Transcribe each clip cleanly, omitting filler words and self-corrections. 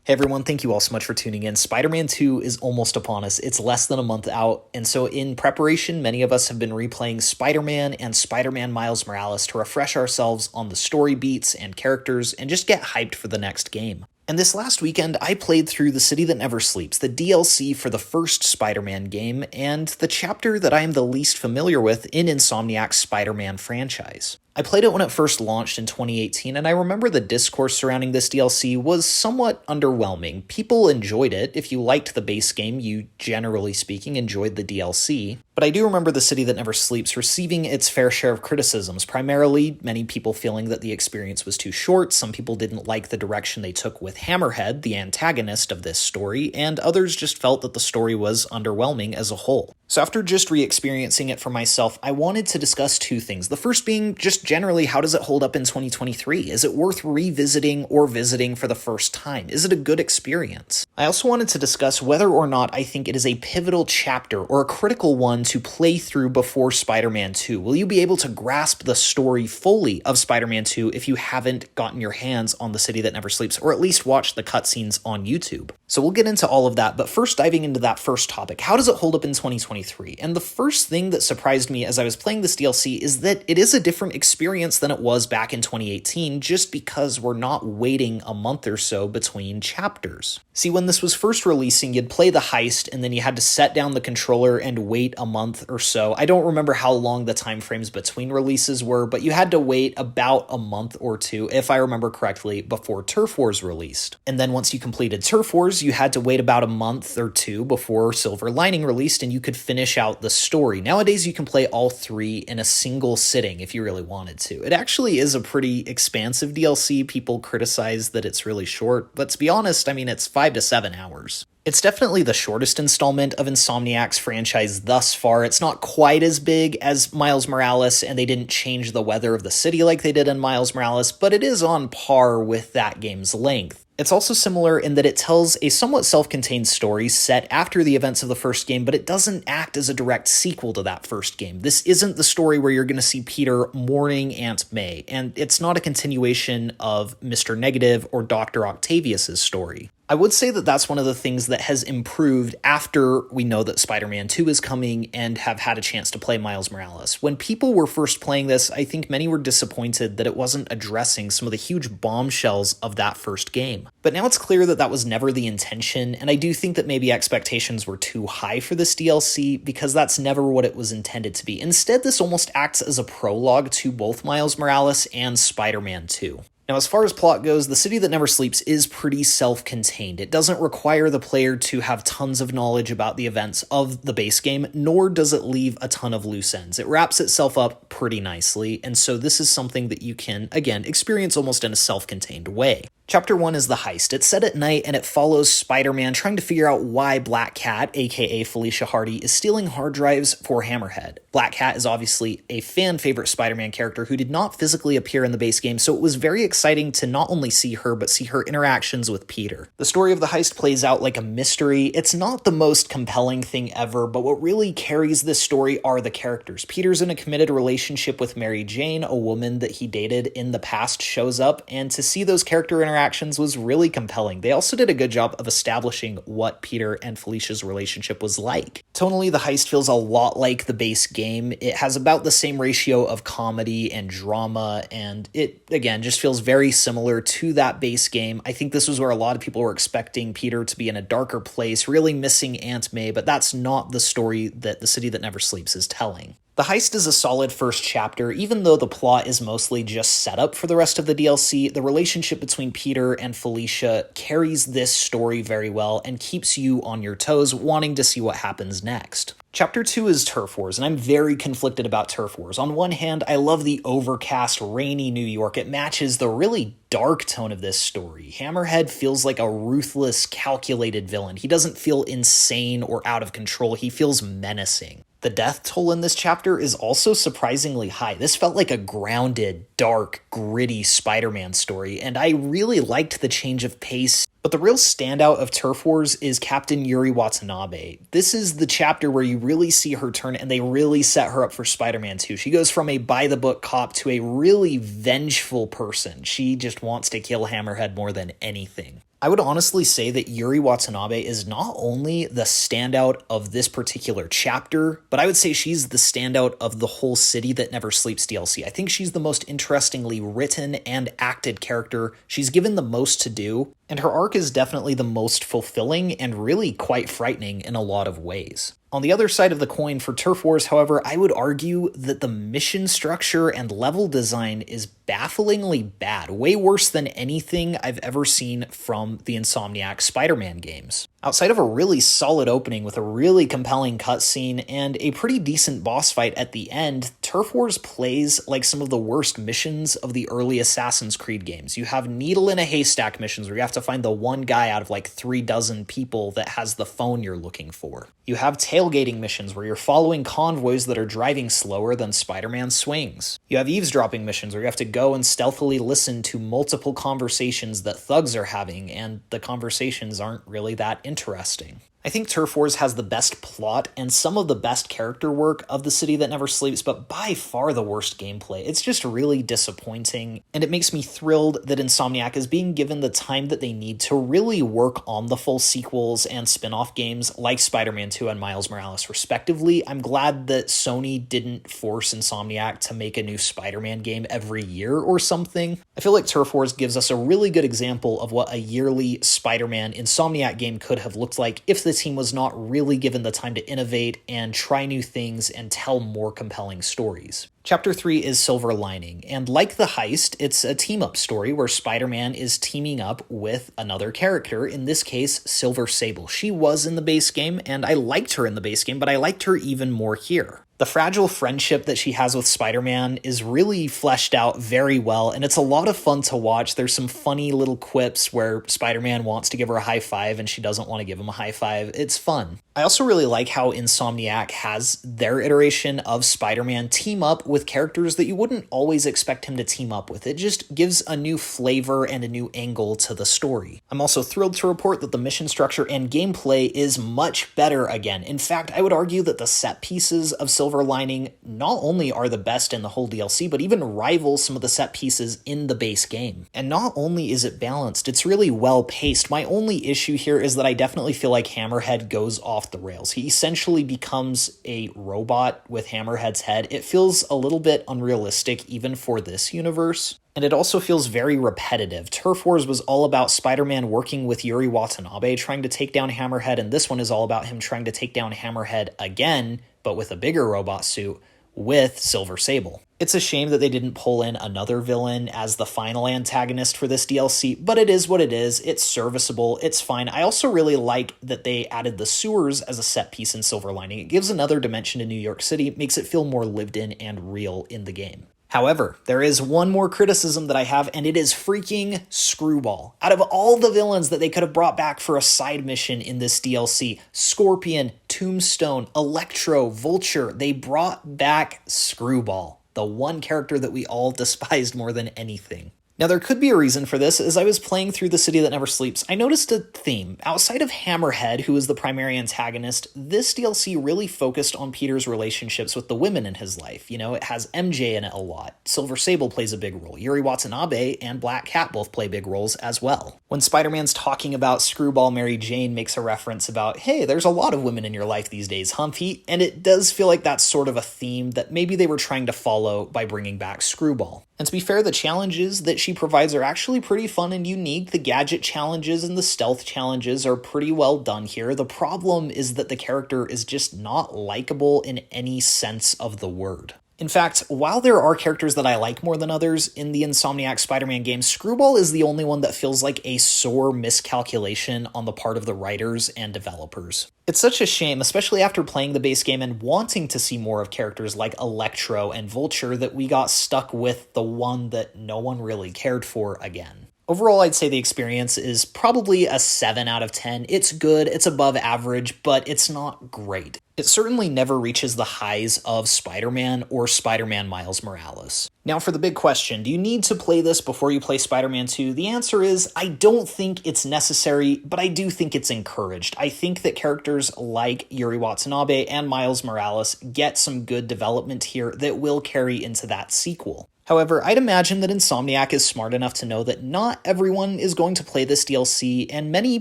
Hey everyone, thank you all so much for tuning in. Spider-Man 2 is almost upon us. It's less than a month out, and so in preparation, many of us have been replaying Spider-Man and Spider-Man Miles Morales to refresh ourselves on the story beats and characters and just get hyped for the next game. And this last weekend, I played through The City That Never Sleeps, the DLC for the first Spider-Man game, and the chapter that I am the least familiar with in Insomniac's Spider-Man franchise. I played it when it first launched in 2018, and I remember the discourse surrounding this DLC was somewhat underwhelming. People enjoyed it. If you liked the base game, you, generally speaking, enjoyed the DLC. But I do remember The City That Never Sleeps receiving its fair share of criticisms, primarily many people feeling that the experience was too short, some people didn't like the direction they took with Hammerhead, the antagonist of this story, and others just felt that the story was underwhelming as a whole. So after just re-experiencing it for myself, I wanted to discuss two things. The first being just generally, how does it hold up in 2023? Is it worth revisiting or visiting for the first time? Is it a good experience? I also wanted to discuss whether or not I think it is a pivotal chapter or a critical one to play through before Spider-Man 2. Will you be able to grasp the story fully of Spider-Man 2 if you haven't gotten your hands on The City That Never Sleeps, or at least watched the cutscenes on YouTube? So we'll get into all of that, but first diving into that first topic, how does it hold up in 2023? And the first thing that surprised me as I was playing this DLC is that it is a different experience than it was back in 2018, just because we're not waiting a month or so between chapters. See, when this was first releasing, you'd play the heist, and then you had to set down the controller and wait a month or so. I don't remember how long the time frames between releases were, but you had to wait about a month or two, if I remember correctly, before Turf Wars released. And then once you completed Turf Wars, you had to wait about a month or two before Silver Lining released, and you could finish out the story. Nowadays, you can play all three in a single sitting if you really wanted to. It actually is a pretty expansive DLC. People criticize that it's really short, but to be honest, I mean, it's 5 to 7 hours. It's definitely the shortest installment of Insomniac's franchise thus far. It's not quite as big as Miles Morales, and they didn't change the weather of the city like they did in Miles Morales, but it is on par with that game's length. It's also similar in that it tells a somewhat self-contained story set after the events of the first game, but it doesn't act as a direct sequel to that first game. This isn't the story where you're going to see Peter mourning Aunt May, and it's not a continuation of Mr. Negative or Dr. Octavius's story. I would say that that's one of the things that has improved after we know that Spider-Man 2 is coming and have had a chance to play Miles Morales. When people were first playing this, I think many were disappointed that it wasn't addressing some of the huge bombshells of that first game. But now it's clear that that was never the intention, and I do think that maybe expectations were too high for this DLC because that's never what it was intended to be. Instead, this almost acts as a prologue to both Miles Morales and Spider-Man 2. Now, as far as plot goes, The City That Never Sleeps is pretty self-contained. It doesn't require the player to have tons of knowledge about the events of the base game, nor does it leave a ton of loose ends. It wraps itself up pretty nicely, and so this is something that you can, again, experience almost in a self-contained way. Chapter 1 is the heist. It's set at night, and it follows Spider-Man trying to figure out why Black Cat, aka Felicia Hardy, is stealing hard drives for Hammerhead. Black Cat is obviously a fan-favorite Spider-Man character who did not physically appear in the base game, so it was very exciting to not only see her, but see her interactions with Peter. The story of the heist plays out like a mystery. It's not the most compelling thing ever, but what really carries this story are the characters. Peter's in a committed relationship with Mary Jane, a woman that he dated in the past shows up, and to see those character interactions was really compelling. They also did a good job of establishing what Peter and Felicia's relationship was like. Tonally, the heist feels a lot like the base game. It has about the same ratio of comedy and drama, and it, again, just feels very similar to that base game. I think this was where a lot of people were expecting Peter to be in a darker place, really missing Aunt May, but that's not the story that The City That Never Sleeps is telling. The heist is a solid first chapter. Even though the plot is mostly just set up for the rest of the DLC, the relationship between Peter and Felicia carries this story very well and keeps you on your toes, wanting to see what happens next. Chapter 2 is Turf Wars, and I'm very conflicted about Turf Wars. On one hand, I love the overcast, rainy New York. It matches the really dark tone of this story. Hammerhead feels like a ruthless, calculated villain. He doesn't feel insane or out of control. He feels menacing. The death toll in this chapter is also surprisingly high. This felt like a grounded, dark, gritty Spider-Man story, and I really liked the change of pace. But the real standout of Turf Wars is Captain Yuri Watanabe. This is the chapter where you really see her turn, and they really set her up for Spider-Man 2. She goes from a by-the-book cop to a really vengeful person. She just wants to kill Hammerhead more than anything. I would honestly say that Yuri Watanabe is not only the standout of this particular chapter, but I would say she's the standout of the whole City That Never Sleeps DLC. I think she's the most interestingly written and acted character. She's given the most to do, and her arc is definitely the most fulfilling and really quite frightening in a lot of ways. On the other side of the coin for Turf Wars, however, I would argue that the mission structure and level design is bafflingly bad, way worse than anything I've ever seen from the Insomniac Spider-Man games. Outside of a really solid opening with a really compelling cutscene and a pretty decent boss fight at the end, Turf Wars plays like some of the worst missions of the early Assassin's Creed games. You have needle in a haystack missions where you have to find the one guy out of like 36 people that has the phone you're looking for. You have tailgating missions where you're following convoys that are driving slower than Spider-Man swings. You have eavesdropping missions where you have to go and stealthily listen to multiple conversations that thugs are having, and the conversations aren't really that interesting. I think Turf Wars has the best plot and some of the best character work of The City That Never Sleeps, but by far the worst gameplay. It's just really disappointing, and it makes me thrilled that Insomniac is being given the time that they need to really work on the full sequels and spin-off games like Spider-Man 2 and Miles Morales respectively. I'm glad that Sony didn't force Insomniac to make a new Spider-Man game every year or something. I feel like Turf Wars gives us a really good example of what a yearly Spider-Man Insomniac game could have looked like if the team was not really given the time to innovate and try new things and tell more compelling stories. Chapter 3 is Silver Lining, and like The Heist, it's a team-up story where Spider-Man is teaming up with another character, in this case, Silver Sable. She was in the base game, and I liked her in the base game, but I liked her even more here. The fragile friendship that she has with Spider-Man is really fleshed out very well, and it's a lot of fun to watch. There's some funny little quips where Spider-Man wants to give her a high five and she doesn't want to give him a high five. It's fun. I also really like how Insomniac has their iteration of Spider-Man team up with characters that you wouldn't always expect him to team up with. It just gives a new flavor and a new angle to the story. I'm also thrilled to report that the mission structure and gameplay is much better again. In fact, I would argue that the set pieces of Silver Lining not only are the best in the whole DLC, but even rival some of the set pieces in the base game. And not only is it balanced, it's really well paced. My only issue here is that I definitely feel like Hammerhead goes off the rails. He essentially becomes a robot with Hammerhead's head. It feels a little bit unrealistic even for this universe. And it also feels very repetitive. Turf Wars was all about Spider-Man working with Yuri Watanabe trying to take down Hammerhead, and this one is all about him trying to take down Hammerhead again, but with a bigger robot suit, with Silver Sable. It's a shame that they didn't pull in another villain as the final antagonist for this DLC, but it is what it is. It's serviceable. It's fine. I also really like that they added the sewers as a set piece in Silver Lining. It gives another dimension to New York City, makes it feel more lived in and real in the game. However, there is one more criticism that I have, and it is freaking Screwball. Out of all the villains that they could have brought back for a side mission in this DLC, Scorpion, Tombstone, Electro, Vulture, they brought back Screwball, the one character that we all despised more than anything. Now, there could be a reason for this. As I was playing through The City That Never Sleeps, I noticed a theme. Outside of Hammerhead, who is the primary antagonist, this DLC really focused on Peter's relationships with the women in his life. You know, it has MJ in it a lot. Silver Sable plays a big role. Yuri Watanabe and Black Cat both play big roles as well. When Spider-Man's talking about Screwball, Mary Jane makes a reference about, hey, there's a lot of women in your life these days, Humpy, and it does feel like that's sort of a theme that maybe they were trying to follow by bringing back Screwball. And to be fair, the challenges that she provides are actually pretty fun and unique. The gadget challenges and the stealth challenges are pretty well done here. The problem is that the character is just not likable in any sense of the word. In fact, while there are characters that I like more than others in the Insomniac Spider-Man games, Screwball is the only one that feels like a sore miscalculation on the part of the writers and developers. It's such a shame, especially after playing the base game and wanting to see more of characters like Electro and Vulture, that we got stuck with the one that no one really cared for again. Overall, I'd say the experience is probably a 7 out of 10. It's good, it's above average, but it's not great. It certainly never reaches the highs of Spider-Man or Spider-Man Miles Morales. Now for the big question, do you need to play this before you play Spider-Man 2? The answer is, I don't think it's necessary, but I do think it's encouraged. I think that characters like Yuri Watanabe and Miles Morales get some good development here that will carry into that sequel. However, I'd imagine that Insomniac is smart enough to know that not everyone is going to play this DLC, and many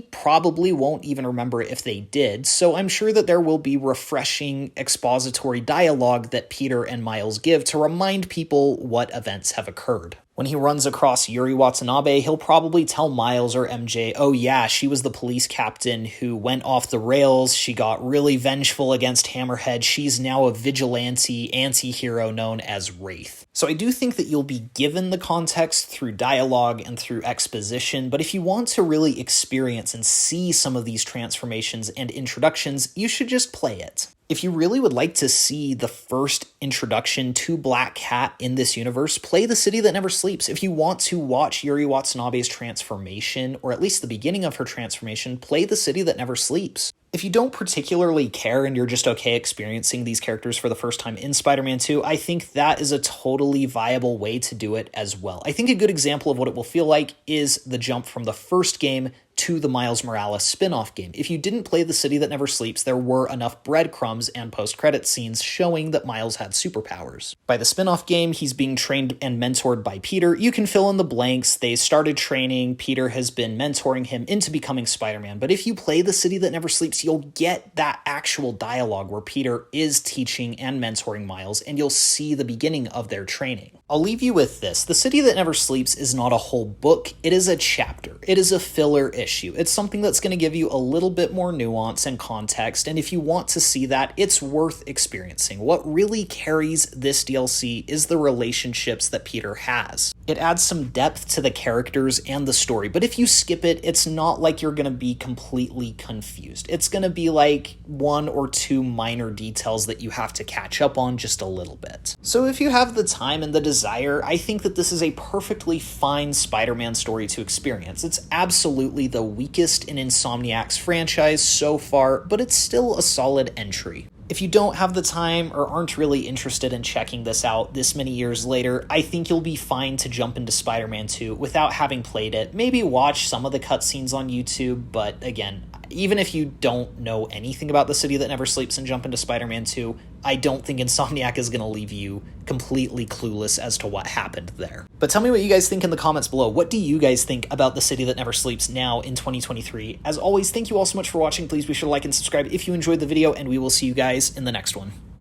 probably won't even remember if they did, so I'm sure that there will be refreshing expository dialogue that Peter and Miles give to remind people what events have occurred. When he runs across Yuri Watanabe, he'll probably tell Miles or MJ, oh yeah, she was the police captain who went off the rails, she got really vengeful against Hammerhead, she's now a vigilante anti-hero known as Wraith. So I do think that you'll be given the context through dialogue and through exposition, but if you want to really experience and see some of these transformations and introductions, you should just play it. If you really would like to see the first introduction to Black Cat in this universe, play The City That Never Sleeps. If you want to watch Yuri Watanabe's transformation, or at least the beginning of her transformation, play The City That Never Sleeps. If you don't particularly care and you're just okay experiencing these characters for the first time in Spider-Man 2, I think that is a totally viable way to do it as well. I think a good example of what it will feel like is the jump from the first game to the Miles Morales spin-off game. If you didn't play The City That Never Sleeps, there were enough breadcrumbs and post-credit scenes showing that Miles had superpowers. By the spin-off game, he's being trained and mentored by Peter. You can fill in the blanks. They started training. Peter has been mentoring him into becoming Spider-Man. But if you play The City That Never Sleeps, you'll get that actual dialogue where Peter is teaching and mentoring Miles, and you'll see the beginning of their training. I'll leave you with this. The City That Never Sleeps is not a whole book. It is a chapter. It is a filler issue. It's something that's going to give you a little bit more nuance and context, and if you want to see that, it's worth experiencing. What really carries this DLC is the relationships that Peter has. It adds some depth to the characters and the story, but if you skip it, it's not like you're going to be completely confused. It's going to be like one or two minor details that you have to catch up on just a little bit. So if you have the time and the desire, I think that this is a perfectly fine Spider-Man story to experience. It's absolutely the weakest in Insomniac's franchise so far, but it's still a solid entry. If you don't have the time or aren't really interested in checking this out this many years later, I think you'll be fine to jump into Spider-Man 2 without having played it. Maybe watch some of the cutscenes on YouTube, but again, even if you don't know anything about The City That Never Sleeps and jump into Spider-Man 2, I don't think Insomniac is going to leave you completely clueless as to what happened there. But tell me what you guys think in the comments below. What do you guys think about The City That Never Sleeps now in 2023? As always, thank you all so much for watching. Please be sure to like and subscribe if you enjoyed the video, and we will see you guys in the next one.